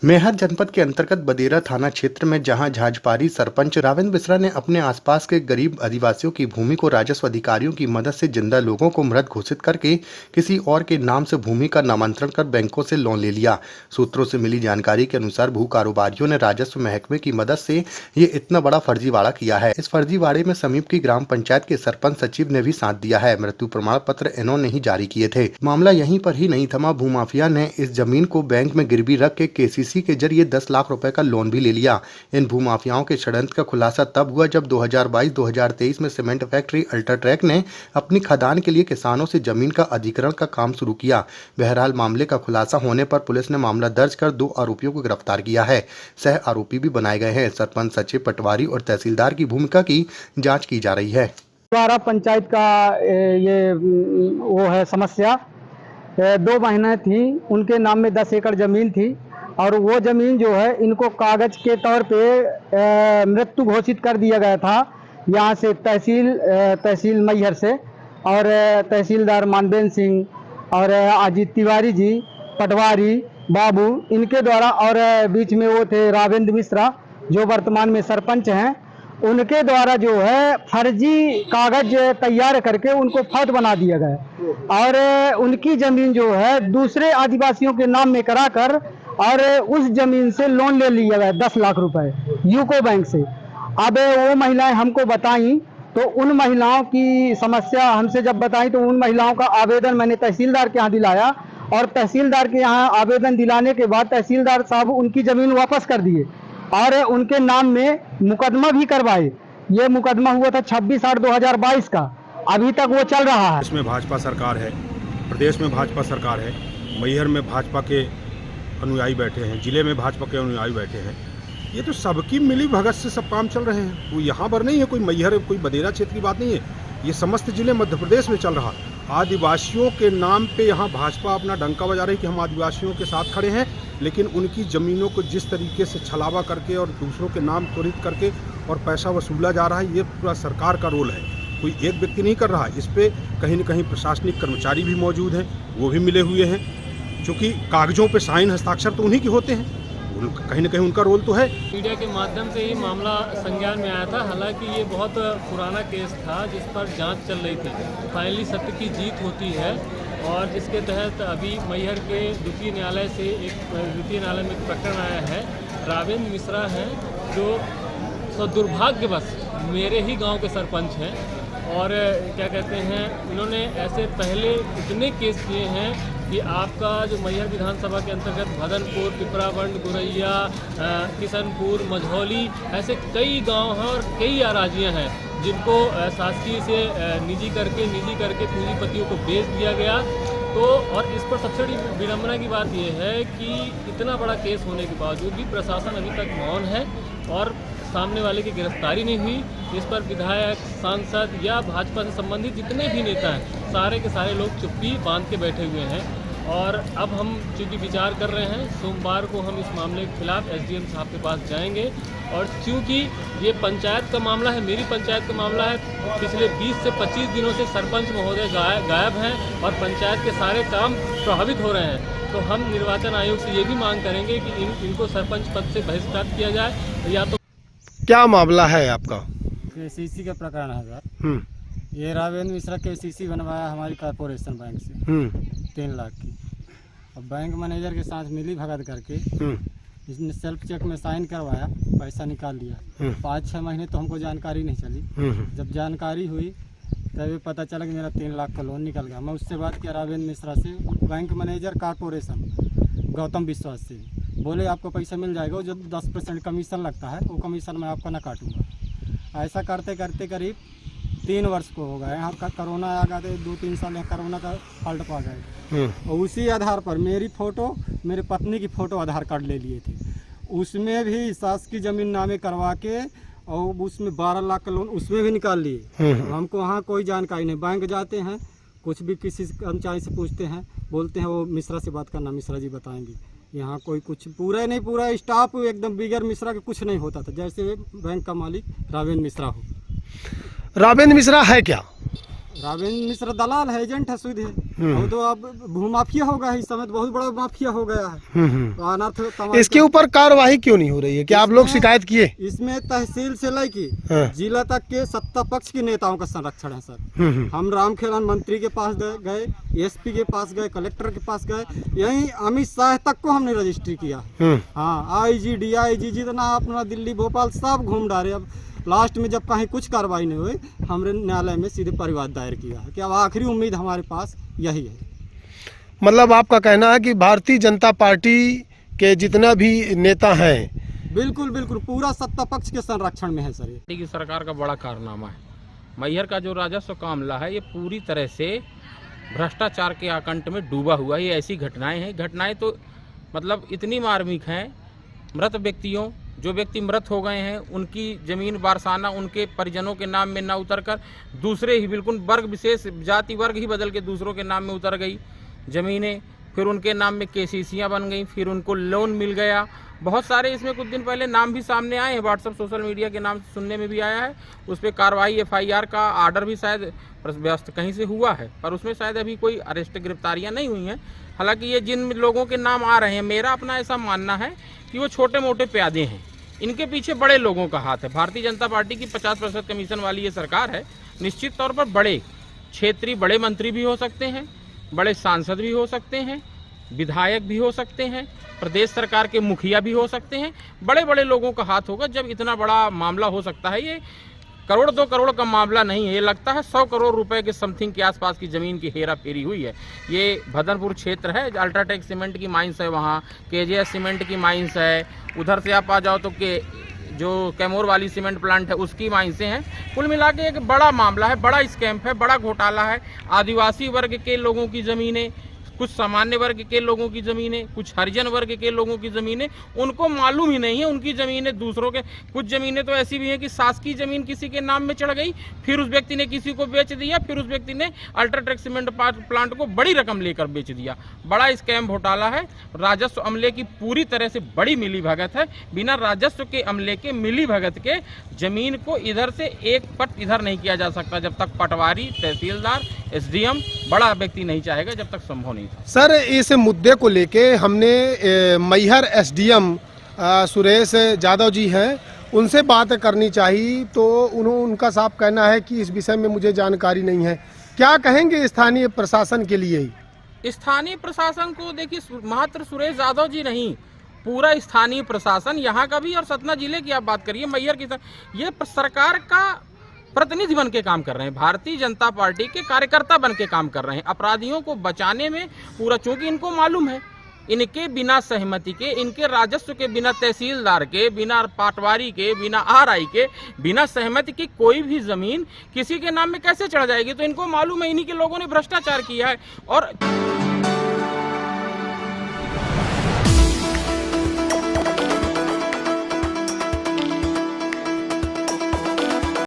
मैहर जनपद के अंतर्गत बदेरा थाना क्षेत्र में जहां झाझपारी सरपंच रावेंद्र मिश्रा ने अपने आसपास के गरीब आदिवासियों की भूमि को राजस्व अधिकारियों की मदद से जिंदा लोगों को मृत घोषित करके किसी और के नाम से भूमि का नामांतरण कर बैंकों से लोन ले लिया। सूत्रों से मिली जानकारी के अनुसार भू कारोबारियों ने राजस्व महकमे की मदद से ये इतना बड़ा फर्जीवाड़ा किया है। इस फर्जीवाड़े में समीप की ग्राम पंचायत के सरपंच सचिव ने भी साथ दिया है। मृत्यु प्रमाण पत्र इन्होंने ही जारी किए थे। मामला यहीं पर ही नहीं थमा, भूमाफिया ने इस जमीन को बैंक में गिरवी रख के केसीसी के जरिए 10 लाख रुपए का लोन भी ले लिया। इन भूमाफियाओं के षड्यंत्र का खुलासा तब हुआ जब 2022-2023 में सीमेंट फैक्ट्री अल्ट्राटेक ने अपनी खदान के लिए किसानों से जमीन का अधिग्रहण का काम शुरू किया। बहरहाल मामले का खुलासा होने पर पुलिस ने मामला दर्ज कर 2 आरोपियों को गिरफ्तार किया है। सह आरोपी भी बनाए गए हैं। सरपंच, सचिव, पटवारी और तहसीलदार की भूमिका की जाँच की जा रही है। द्वारा पंचायत का ये वो है समस्या। 2 महीने थी, उनके नाम में 10 एकड़ ज़मीन थी और वो ज़मीन जो है इनको कागज़ के तौर पे मृत्यु घोषित कर दिया गया था यहाँ से तहसील मैहर से, और तहसीलदार मानवेंद्र सिंह और अजीत तिवारी जी, पटवारी बाबू, इनके द्वारा, और बीच में वो थे रावेंद्र मिश्रा जो वर्तमान में सरपंच हैं, उनके द्वारा जो है फर्जी कागज तैयार करके उनको फौज बना दिया गया और उनकी ज़मीन जो है दूसरे आदिवासियों के नाम में कराकर और उस ज़मीन से लोन ले लिया गया 10 लाख रुपए यूको बैंक से। अब वो महिलाएं हमको बताई तो उन महिलाओं की समस्या हमसे जब बताई तो उन महिलाओं का आवेदन मैंने तहसीलदार के यहाँ दिलाया और तहसीलदार के यहाँ आवेदन दिलाने के बाद तहसीलदार साहब उनकी ज़मीन वापस कर दिए और उनके नाम में मुकदमा भी करवाए। ये मुकदमा हुआ था 26/8/2022 का, अभी तक वो चल रहा है। इसमें भाजपा सरकार है, प्रदेश में भाजपा सरकार है, मैहर में भाजपा के अनुयायी बैठे हैं, जिले में भाजपा के अनुयायी बैठे हैं। ये तो सबकी मिली भगत से सब काम चल रहे हैं। वो यहाँ पर नहीं है, कोई मैहर कोई बदेरा क्षेत्र की बात नहीं है, ये समस्त जिले मध्य प्रदेश में चल रहा। आदिवासियों के नाम पे यहाँ भाजपा अपना डंका बजा रही कि हम आदिवासियों के साथ खड़े हैं, लेकिन उनकी ज़मीनों को जिस तरीके से छलावा करके और दूसरों के नाम त्वरित करके और पैसा वसूला जा रहा है, ये पूरा सरकार का रोल है। कोई एक व्यक्ति नहीं कर रहा है। इस पर कहीं न कहीं प्रशासनिक कर्मचारी भी मौजूद हैं, वो भी मिले हुए हैं, क्योंकि कागज़ों पे साइन हस्ताक्षर तो उन्हीं के होते हैं, कहीं न कहीं उनका रोल तो है। मीडिया के माध्यम से ही मामला संज्ञान में आया था। हालांकि ये बहुत पुराना केस था जिस पर जांच चल रही थी। फाइनली सत्य की जीत होती है और जिसके तहत अभी मैहर के द्वितीय न्यायालय में प्रकरण आया है। रावेंद्र मिश्रा हैं जो दुर्भाग्यवश मेरे ही गांव के सरपंच हैं और क्या कहते हैं, इन्होंने ऐसे पहले इतने केस किए हैं कि आपका जो मैहर विधानसभा के अंतर्गत भदनपुर, पिपरावंड, गुरैया, किशनपुर, मझौली, ऐसे कई गांव हैं और कई अराजियां हैं जिनको शासकीय से निजी करके पूंजीपतियों को बेच दिया गया। तो और इस पर सबसे बड़ी विडंबना की बात यह है कि इतना बड़ा केस होने के बावजूद भी प्रशासन अभी तक मौन है और सामने वाले की गिरफ्तारी नहीं हुई। इस पर विधायक, सांसद या भाजपा से संबंधित जितने भी नेता हैं, सारे के सारे लोग चुप्पी बांध के बैठे हुए हैं। और अब हम चूँकि विचार कर रहे हैं, सोमवार को हम इस मामले के खिलाफ एसडीएम साहब के पास जाएंगे और चूँकि ये पंचायत का मामला है, मेरी पंचायत का मामला है, पिछले 20 से 25 दिनों से सरपंच महोदय गायब हैं और पंचायत के सारे काम प्रभावित हो रहे हैं। तो हम निर्वाचन आयोग से ये भी मांग करेंगे कि इनको सरपंच पद से बहिष्कृत किया जाए। या तो क्या मामला है आपका? केसीसी का प्रकरण है सर। ये रावेंद्र मिश्रा केसीसी बनवाया हमारी कॉर्पोरेशन बैंक से 3 लाख की। अब बैंक मैनेजर के साथ मिली भगत करके इसने सेल्फ चेक में साइन करवाया, पैसा निकाल लिया। 5-6 महीने तो हमको जानकारी नहीं चली। जब जानकारी हुई तभी पता चला कि मेरा 3 लाख का लोन निकल गया। मैं उससे बात किया रावेंद्र मिश्रा से, बैंक मैनेजर कॉर्पोरेशन गौतम विश्वास से, बोले आपको पैसा मिल जाएगा, जो 10% कमीशन लगता है वो कमीशन मैं आपका ना काटूंगा। ऐसा करते करते करीब 3 वर्ष को हो गए। यहाँ का कोरोना आ गया, 2-3 साल कोरोना का फॉल्ट पा गए और उसी आधार पर मेरी फ़ोटो, मेरे पत्नी की फ़ोटो आधार कार्ड ले लिए थे। उसमें भी सास की ज़मीन नामे करवा के और उसमें 12 लाख का लोन उसमें भी निकाल लिए। हमको वहाँ कोई जानकारी नहीं। बैंक जाते हैं, कुछ भी किसी कर्मचारी से पूछते हैं, बोलते हैं वो मिश्रा से बात करना, मिश्रा जी बताएंगे। यहाँ कोई कुछ पूरा स्टाफ एकदम बिगर मिश्रा के कुछ नहीं होता था, जैसे बैंक का मालिक रावेंद्र मिश्रा हो। रावेंद्र मिश्रा है क्या? रावेंद्र मिश्र दलाल है, एजेंट है, सुध है। वो तो अब भूमाफिया हो गया है, इस समय तो बहुत बड़ा माफिया हो गया है। तो अनर्थ तमाम इसके ऊपर कार्रवाई क्यों नहीं हो रही है? क्या आप लोग शिकायत किए? इसमें तहसील से लेके हाँ। जिला तक के सत्ता पक्ष के नेताओं का संरक्षण है सर। हम रामखेलान मंत्री के पास गए, एसपी के पास गए, कलेक्टर के पास गए, यही अमित शाह तक को हमने रजिस्ट्री किया। हाँ, आईजी डीआईजी जितना अपना दिल्ली भोपाल सब घूम डाले। अब लास्ट में जब कहीं कुछ कार्रवाई नहीं हुई, हमने न्यायालय में सीधे परिवाद दायर किया है कि अब आखिरी उम्मीद हमारे पास यही है। मतलब आपका कहना है कि भारतीय जनता पार्टी के जितना भी नेता हैं बिल्कुल बिल्कुल पूरा सत्ता पक्ष के संरक्षण में है सर। ये की सरकार का बड़ा कारनामा है। मैहर का जो राजस्व का मामला है, ये पूरी तरह से भ्रष्टाचार के आकंठ में डूबा हुआ है। ये ऐसी घटनाएं हैं, घटनाएं तो मतलब इतनी मार्मिक हैं। मृत व्यक्तियों, जो व्यक्ति मृत हो गए हैं, उनकी ज़मीन वारसाना उनके परिजनों के नाम में ना उतरकर दूसरे ही बिल्कुल वर्ग विशेष जाति वर्ग ही बदल के दूसरों के नाम में उतर गई ज़मीनें। फिर उनके नाम में केसीसियाँ बन गई, फिर उनको लोन मिल गया। बहुत सारे इसमें कुछ दिन पहले नाम भी सामने आए हैं, व्हाट्सएप सोशल मीडिया के नाम सुनने में भी आया है। उस पर कार्रवाई FIR का आर्डर भी शायद व्यस्त कहीं से हुआ है, पर उसमें शायद अभी कोई अरेस्ट गिरफ्तारियाँ नहीं हुई हैं। हालांकि ये जिन लोगों के नाम आ रहे हैं, मेरा अपना ऐसा मानना है कि वो छोटे मोटे प्यादे हैं, इनके पीछे बड़े लोगों का हाथ है। भारतीय जनता पार्टी की 50% कमीशन वाली ये सरकार है। निश्चित तौर पर बड़े क्षेत्रीय बड़े मंत्री भी हो सकते हैं, बड़े सांसद भी हो सकते हैं, विधायक भी हो सकते हैं, प्रदेश सरकार के मुखिया भी हो सकते हैं। बड़े बड़े लोगों का हाथ होगा जब इतना बड़ा मामला हो सकता है। ये करोड़ 2 करोड़ का मामला नहीं है, ये लगता है 100 करोड़ रुपए के समथिंग के आसपास की ज़मीन की हेरा फेरी हुई है। ये भदनपुर क्षेत्र है, अल्ट्राटेक सीमेंट की माइंस है, वहाँ KJS सीमेंट की माइंस है। उधर से आप आ जाओ तो जो कैमोर वाली सीमेंट प्लांट है उसकी माइंसें हैं। कुल मिला के एक बड़ा मामला है, बड़ा स्कैम है, बड़ा घोटाला है। आदिवासी वर्ग के लोगों की ज़मीनें, कुछ सामान्य वर्ग के लोगों की ज़मीनें, कुछ हरिजन वर्ग के लोगों की ज़मीनें, उनको मालूम ही नहीं है उनकी ज़मीनें दूसरों के। कुछ ज़मीनें तो ऐसी भी हैं कि शासकीय ज़मीन किसी के नाम में चढ़ गई, फिर उस व्यक्ति ने किसी को बेच दिया, फिर उस व्यक्ति ने अल्ट्राटेक सीमेंट प्लांट को बड़ी रकम लेकर बेच दिया। बड़ा स्कैम घोटाला है। राजस्व अमले की पूरी तरह से बड़ी मिलीभगत है। बिना राजस्व के अमले के मिलीभगत के ज़मीन को इधर से एक पट इधर नहीं किया जा सकता जब तक पटवारी, तहसीलदार, SDM बड़ा व्यक्ति नहीं चाहेगा, जब तक संभव नहीं। सर, इस मुद्दे को लेके हमने मैहर SDM सुरेश यादव जी हैं, उनसे बात करनी चाहिए। तो उनका साफ कहना है कि इस विषय में मुझे जानकारी नहीं है। क्या कहेंगे स्थानीय प्रशासन के लिए? स्थानीय प्रशासन को देखिए, मात्र सुरेश यादव जी नहीं, पूरा स्थानीय प्रशासन यहाँ का भी, और सतना जिले की आप बात करिए, मैहर की, ये सरकार का प्रतिनिधि बन के काम कर रहे हैं, भारतीय जनता पार्टी के कार्यकर्ता बन के काम कर रहे हैं। अपराधियों को बचाने में पूरा, चूंकि इनको मालूम है इनके बिना सहमति के, इनके राजस्व के बिना, तहसीलदार के बिना, पटवारी के बिना, RI के बिना सहमति की कोई भी जमीन किसी के नाम में कैसे चढ़ जाएगी। तो इनको मालूम है इन्हीं के लोगों ने भ्रष्टाचार किया है। और